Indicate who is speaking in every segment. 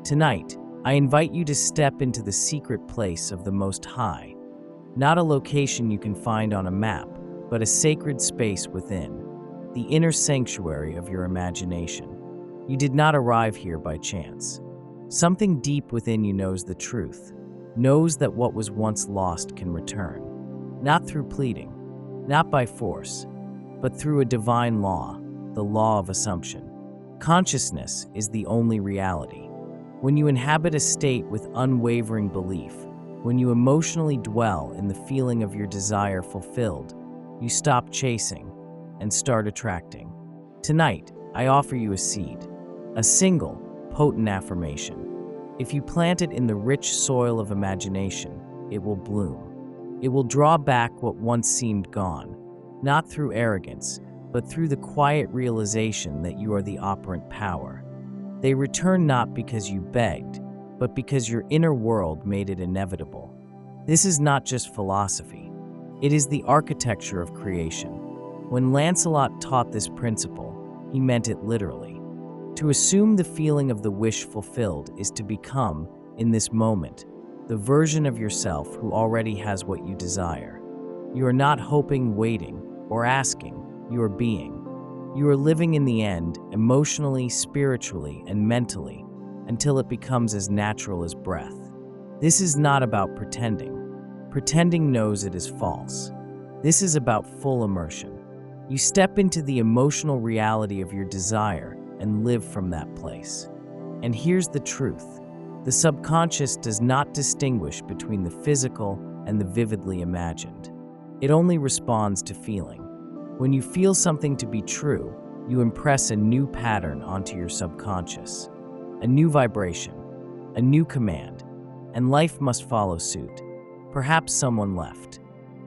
Speaker 1: Tonight, I invite you to step into the secret place of the Most High, not a location you can find on a map, but a sacred space within, the inner sanctuary of your imagination. You did not arrive here by chance. Something deep within you knows the truth, knows that what was once lost can return, not through pleading, not by force, but through a divine law, the law of assumption. Consciousness is the only reality. When you inhabit a state with unwavering belief, when you emotionally dwell in the feeling of your desire fulfilled, you stop chasing and start attracting. Tonight, I offer you a seed, a single, potent affirmation. If you plant it in the rich soil of imagination, it will bloom. It will draw back what once seemed gone, not through arrogance, but through the quiet realization that you are the operant power. They return not because you begged, but because your inner world made it inevitable. This is not just philosophy. It is the architecture of creation. When Lancelot taught this principle, he meant it literally. To assume the feeling of the wish fulfilled is to become, in this moment, the version of yourself who already has what you desire. You are not hoping, waiting, or asking. You are being. You are living in the end, emotionally, spiritually, and mentally, until it becomes as natural as breath. This is not about pretending. Pretending knows it is false. This is about full immersion. You step into the emotional reality of your desire and live from that place. And here's the truth. The subconscious does not distinguish between the physical and the vividly imagined. It only responds to feeling. When you feel something to be true, you impress a new pattern onto your subconscious, a new vibration, a new command, and life must follow suit. Perhaps someone left.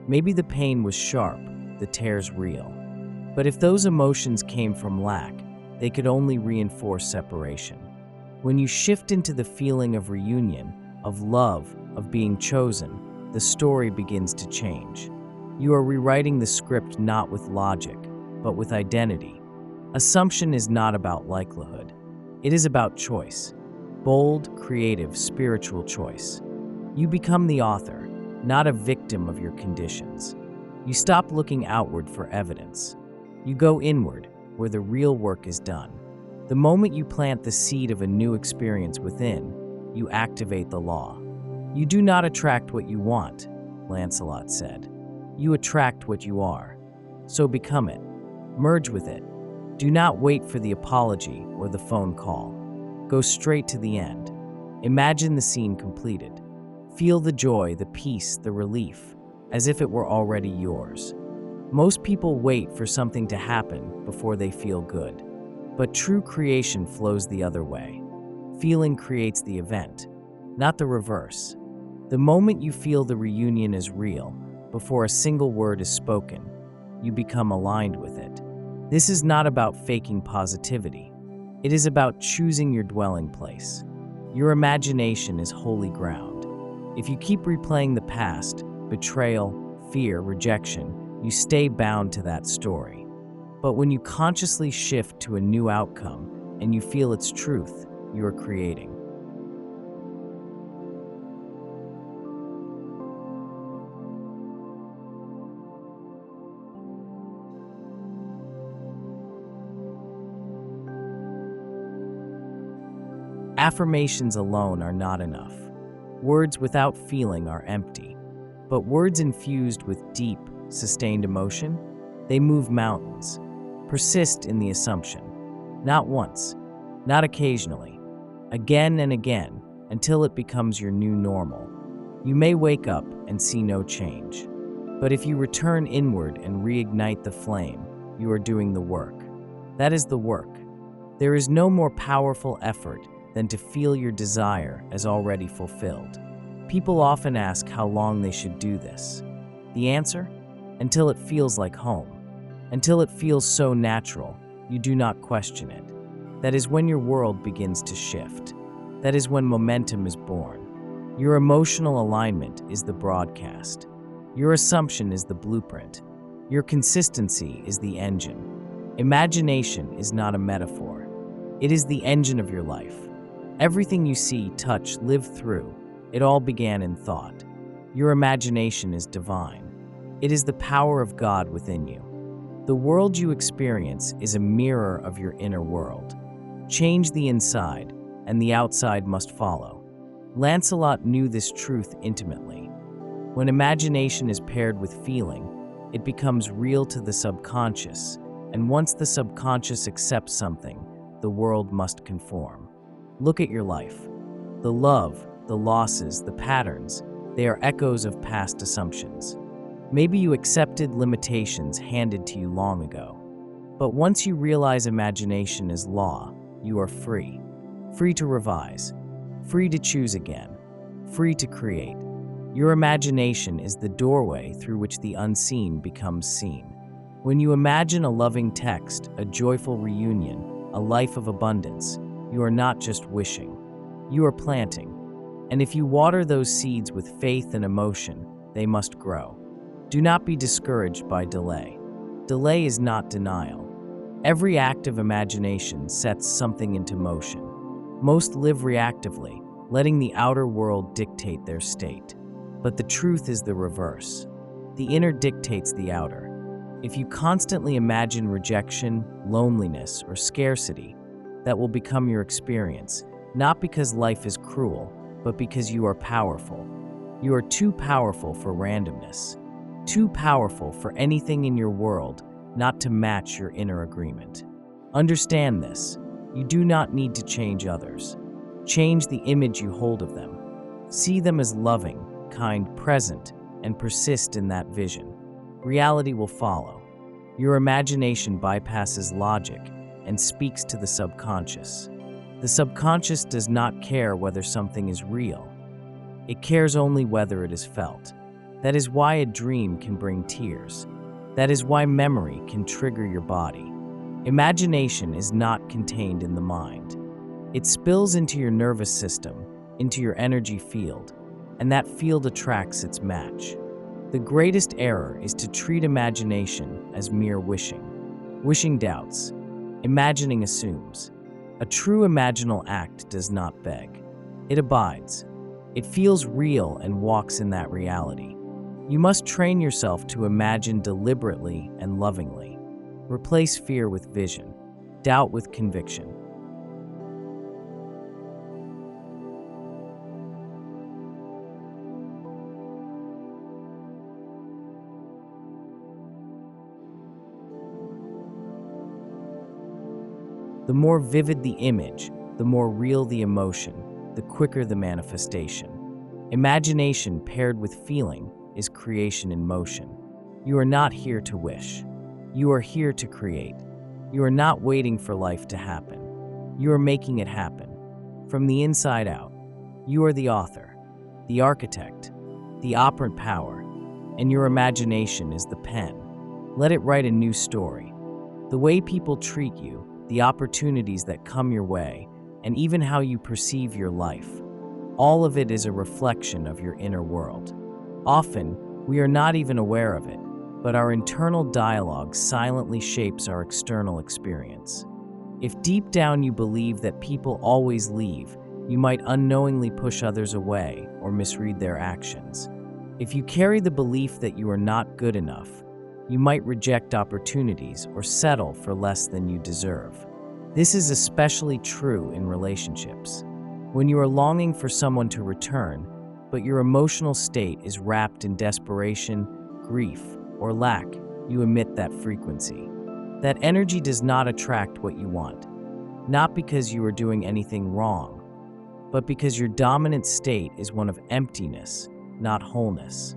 Speaker 1: Maybe the pain was sharp, the tears real. But if those emotions came from lack, they could only reinforce separation. When you shift into the feeling of reunion, of love, of being chosen, the story begins to change. You are rewriting the script not with logic, but with identity. Assumption is not about likelihood. It is about choice. Bold, creative, spiritual choice. You become the author, not a victim of your conditions. You stop looking outward for evidence. You go inward, where the real work is done. The moment you plant the seed of a new experience within, you activate the law. You do not attract what you want, Lancelot said. You attract what you are. So become it. Merge with it. Do not wait for the apology or the phone call. Go straight to the end. Imagine the scene completed. Feel the joy, the peace, the relief, as if it were already yours. Most people wait for something to happen before they feel good. But true creation flows the other way. Feeling creates the event, not the reverse. The moment you feel the reunion is real, before a single word is spoken, you become aligned with it. This is not about faking positivity. It is about choosing your dwelling place. Your imagination is holy ground. If you keep replaying the past, betrayal, fear, rejection, you stay bound to that story. But when you consciously shift to a new outcome and you feel its truth, you are creating. Affirmations alone are not enough. Words without feeling are empty. But words infused with deep, sustained emotion, they move mountains. Persist in the assumption. Not once, not occasionally, again and again, until it becomes your new normal. You may wake up and see no change. But if you return inward and reignite the flame, you are doing the work. That is the work. There is no more powerful effort than to feel your desire as already fulfilled. People often ask how long they should do this. The answer? Until it feels like home. Until it feels so natural, you do not question it. That is when your world begins to shift. That is when momentum is born. Your emotional alignment is the broadcast. Your assumption is the blueprint. Your consistency is the engine. Imagination is not a metaphor. It is the engine of your life. Everything you see, touch, live through, it all began in thought. Your imagination is divine. It is the power of God within you. The world you experience is a mirror of your inner world. Change the inside, and the outside must follow. Lancelot knew this truth intimately. When imagination is paired with feeling, it becomes real to the subconscious, and once the subconscious accepts something, the world must conform. Look at your life. The love, the losses, the patterns, they are echoes of past assumptions. Maybe you accepted limitations handed to you long ago. But once you realize imagination is law, you are free. Free to revise. Free to choose again. Free to create. Your imagination is the doorway through which the unseen becomes seen. When you imagine a loving text, a joyful reunion, a life of abundance, you are not just wishing. You are planting. And if you water those seeds with faith and emotion, they must grow. Do not be discouraged by delay. Delay is not denial. Every act of imagination sets something into motion. Most live reactively, letting the outer world dictate their state. But the truth is the reverse. The inner dictates the outer. If you constantly imagine rejection, loneliness, or scarcity, that will become your experience, not because life is cruel, but because you are powerful. You are too powerful for randomness. Too powerful for anything in your world not to match your inner agreement. Understand this. You do not need to change others. Change the image you hold of them. See them as loving, kind, present, and persist in that vision. Reality will follow. Your imagination bypasses logic and speaks to the subconscious. The subconscious does not care whether something is real. It cares only whether it is felt. That is why a dream can bring tears. That is why memory can trigger your body. Imagination is not contained in the mind. It spills into your nervous system, into your energy field, and that field attracts its match. The greatest error is to treat imagination as mere wishing. Wishing doubts. Imagining assumes. A true imaginal act does not beg. It abides. It feels real and walks in that reality. You must train yourself to imagine deliberately and lovingly. Replace fear with vision, doubt with conviction. The more vivid the image, the more real the emotion, the quicker the manifestation. Imagination paired with feeling is creation in motion. You are not here to wish. You are here to create. You are not waiting for life to happen. You are making it happen. From the inside out, you are the author, the architect, the operant power, and your imagination is the pen. Let it write a new story. The way people treat you, the opportunities that come your way, and even how you perceive your life, all of it is a reflection of your inner world. Often, we are not even aware of it, but our internal dialogue silently shapes our external experience. If deep down you believe that people always leave, you might unknowingly push others away or misread their actions. If you carry the belief that you are not good enough, you might reject opportunities or settle for less than you deserve. This is especially true in relationships. When you are longing for someone to return, but your emotional state is wrapped in desperation, grief, or lack, you emit that frequency. That energy does not attract what you want, not because you are doing anything wrong, but because your dominant state is one of emptiness, not wholeness.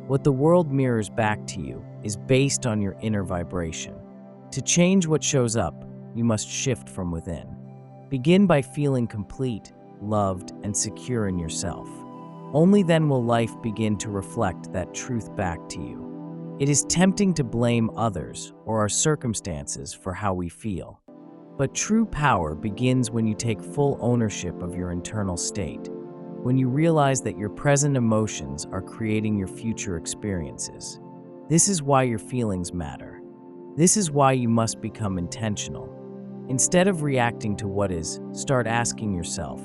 Speaker 1: What the world mirrors back to you is based on your inner vibration. To change what shows up, you must shift from within. Begin by feeling complete, loved, and secure in yourself. Only then will life begin to reflect that truth back to you. It is tempting to blame others or our circumstances for how we feel. But true power begins when you take full ownership of your internal state, when you realize that your present emotions are creating your future experiences. This is why your feelings matter. This is why you must become intentional. Instead of reacting to what is, start asking yourself,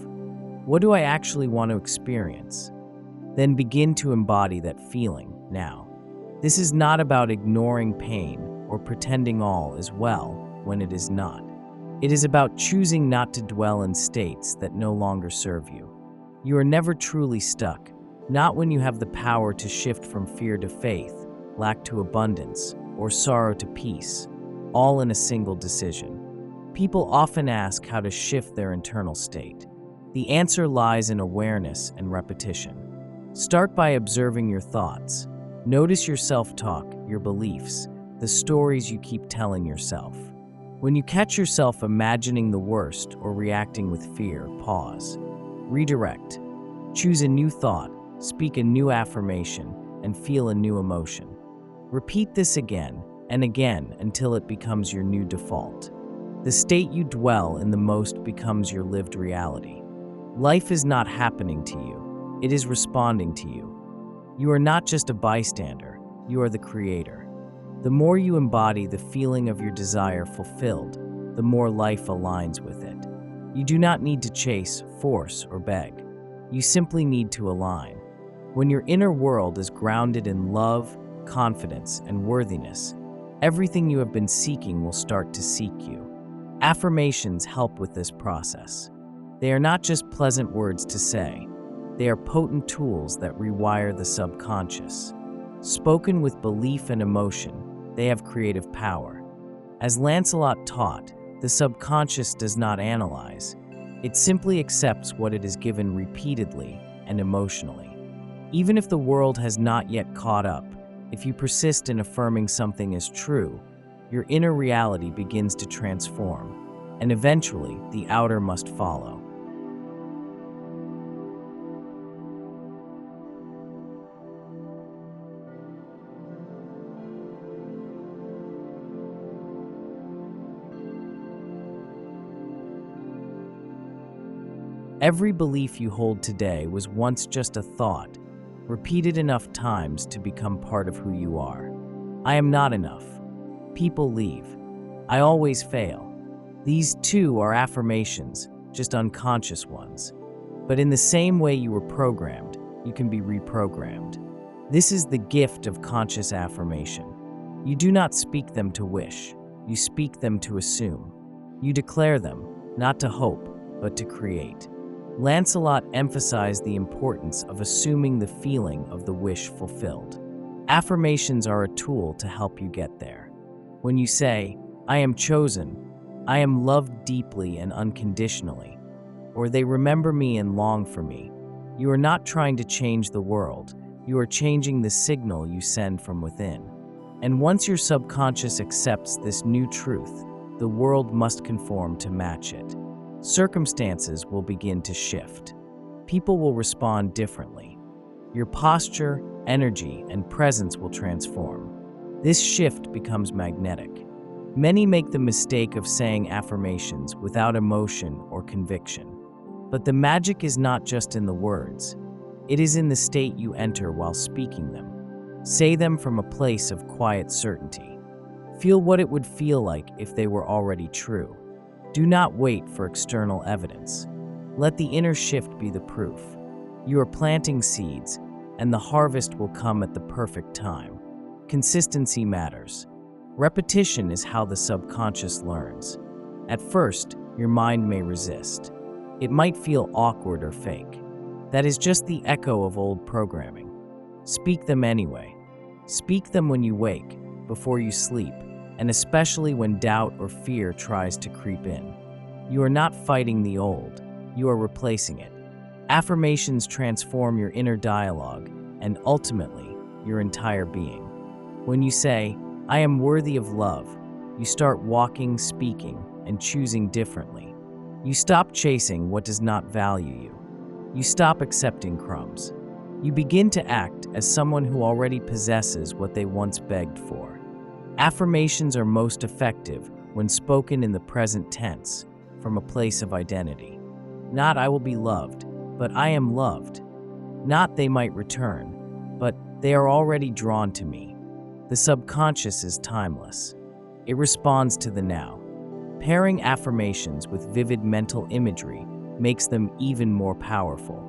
Speaker 1: What do I actually want to experience? Then begin to embody that feeling now. This is not about ignoring pain or pretending all is well when it is not. It is about choosing not to dwell in states that no longer serve you. You are never truly stuck, not when you have the power to shift from fear to faith, lack to abundance, or sorrow to peace, all in a single decision. People often ask how to shift their internal state. The answer lies in awareness and repetition. Start by observing your thoughts. Notice your self-talk, your beliefs, the stories you keep telling yourself. When you catch yourself imagining the worst or reacting with fear, pause. Redirect. Choose a new thought, speak a new affirmation, and feel a new emotion. Repeat this again and again until it becomes your new default. The state you dwell in the most becomes your lived reality. Life is not happening to you. It is responding to you. You are not just a bystander. You are the creator. The more you embody the feeling of your desire fulfilled, the more life aligns with it. You do not need to chase, force, or beg. You simply need to align. When your inner world is grounded in love, confidence, and worthiness, everything you have been seeking will start to seek you. Affirmations help with this process. They are not just pleasant words to say. They are potent tools that rewire the subconscious. Spoken with belief and emotion, they have creative power. As Lancelot taught, the subconscious does not analyze. It simply accepts what it is given repeatedly and emotionally. Even if the world has not yet caught up, if you persist in affirming something as true, your inner reality begins to transform, and eventually the outer must follow. Every belief you hold today was once just a thought, repeated enough times to become part of who you are. I am not enough. People leave. I always fail. These too are affirmations, just unconscious ones. But in the same way you were programmed, you can be reprogrammed. This is the gift of conscious affirmation. You do not speak them to wish. You speak them to assume. You declare them, not to hope, but to create. Lancelot emphasized the importance of assuming the feeling of the wish fulfilled. Affirmations are a tool to help you get there. When you say, I am chosen, I am loved deeply and unconditionally, or they remember me and long for me, you are not trying to change the world, you are changing the signal you send from within. And once your subconscious accepts this new truth, the world must conform to match it. Circumstances will begin to shift. People will respond differently. Your posture, energy, and presence will transform. This shift becomes magnetic. Many make the mistake of saying affirmations without emotion or conviction. But the magic is not just in the words. It is in the state you enter while speaking them. Say them from a place of quiet certainty. Feel what it would feel like if they were already true. Do not wait for external evidence. Let the inner shift be the proof. You are planting seeds, and the harvest will come at the perfect time. Consistency matters. Repetition is how the subconscious learns. At first, your mind may resist. It might feel awkward or fake. That is just the echo of old programming. Speak them anyway. Speak them when you wake, before you sleep, and especially when doubt or fear tries to creep in. You are not fighting the old, you are replacing it. Affirmations transform your inner dialogue and ultimately your entire being. When you say, I am worthy of love, you start walking, speaking, and choosing differently. You stop chasing what does not value you. You stop accepting crumbs. You begin to act as someone who already possesses what they once begged for. Affirmations are most effective when spoken in the present tense, from a place of identity. Not I will be loved, but I am loved. Not they might return, but they are already drawn to me. The subconscious is timeless. It responds to the now. Pairing affirmations with vivid mental imagery makes them even more powerful.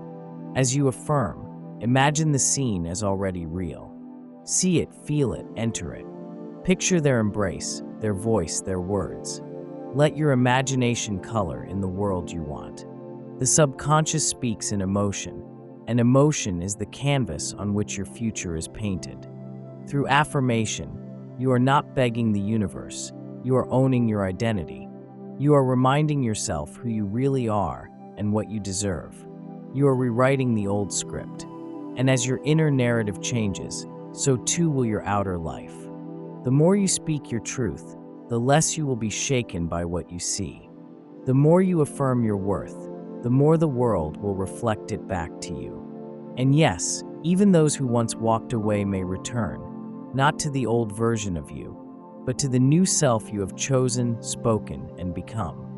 Speaker 1: As you affirm, imagine the scene as already real. See it, feel it, enter it. Picture their embrace, their voice, their words. Let your imagination color in the world you want. The subconscious speaks in emotion, and emotion is the canvas on which your future is painted. Through affirmation, you are not begging the universe, you are owning your identity. You are reminding yourself who you really are and what you deserve. You are rewriting the old script. And as your inner narrative changes, so too will your outer life. The more you speak your truth, the less you will be shaken by what you see. The more you affirm your worth, the more the world will reflect it back to you. And yes, even those who once walked away may return, not to the old version of you, but to the new self you have chosen, spoken, and become.